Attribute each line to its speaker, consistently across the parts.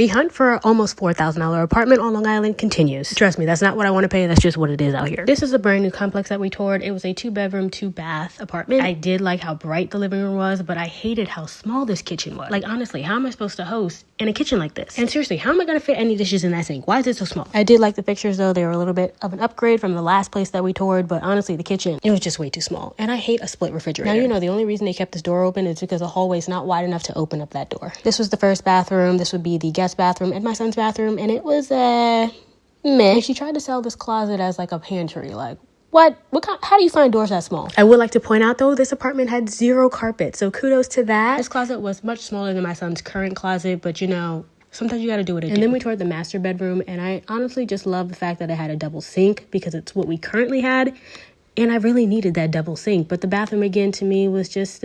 Speaker 1: The hunt for an almost $4,000 apartment on Long Island continues. Trust me, that's not what I want to pay. That's just what it is out here. This is a brand new complex that we toured. It was a 2-bedroom, 2-bath apartment. I did like how bright the living room was, but I hated how small this kitchen was. Like, honestly, how am I supposed to host in a kitchen like this? And seriously, how am I going to fit any dishes in that sink? Why is it so small? I did like the pictures though. They were a little bit of an upgrade from the last place that we toured, but honestly, the kitchen, it was just way too small. And I hate a split refrigerator. Now, you know, the only reason they kept this door open is because the hallway is not wide enough to open up that door. This was the first bathroom. This would be the guest bathroom and my son's bathroom, and it was meh. And she tried to sell this closet as like a pantry. Like, how do you find doors that small? I would like to point out though, this apartment had 0 carpet, so kudos to that. This closet was much smaller than my son's current closet, but you know, sometimes you gotta do what it is. And then we toured the master bedroom, and I honestly just love the fact that it had a double sink because it's what we currently had, and I really needed that double sink. But the bathroom, again, to me was just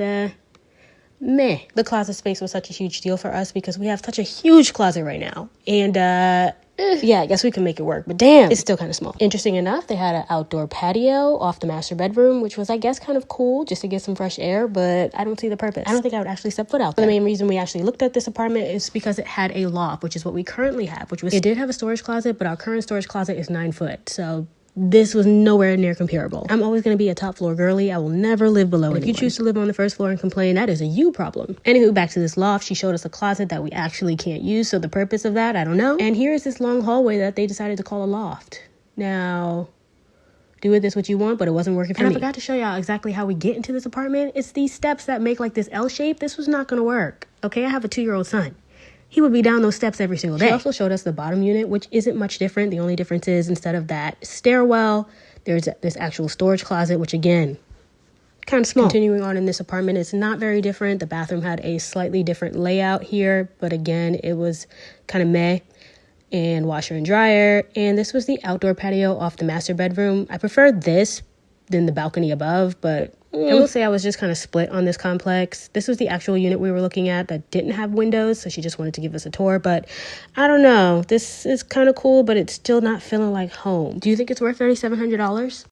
Speaker 1: meh. The closet space was such a huge deal for us because we have such a huge closet right now. And yeah, I guess we can make it work, but damn, it's still kind of small. Interesting enough, they had an outdoor patio off the master bedroom, which was, I guess, kind of cool just to get some fresh air, but I don't see the purpose. I don't think I would actually step foot out there. The main reason we actually looked at this apartment is because it had a loft, which is what we currently have, it did have a storage closet, but our current storage closet is 9 foot, so this was nowhere near comparable. I'm always going to be a top floor girly. I will never live below anyone. If you choose to live on the first floor and complain, that is a you problem. Anywho, back to this loft. She showed us a closet that we actually can't use, so the purpose of that, I don't know. And here is this long hallway that they decided to call a loft. Now, do with this what you want, but it wasn't working for me. And I forgot to show y'all exactly how we get into this apartment. It's these steps that make like this L shape. This was not going to work. Okay, I have a 2-year-old son. He would be down those steps every single day. She also showed us the bottom unit, which isn't much different. The only difference is instead of that stairwell, there's this actual storage closet, which again, kind of small. Continuing on in this apartment, it's not very different. The bathroom had a slightly different layout here, but again, it was kind of meh. And washer and dryer. And this was the outdoor patio off the master bedroom. I prefer this than the balcony above, but I will say I was just kind of split on this complex. This was the actual unit we were looking at that didn't have windows, so she just wanted to give us a tour, but I don't know. This is kind of cool, but it's still not feeling like home. Do you think it's worth $3,700?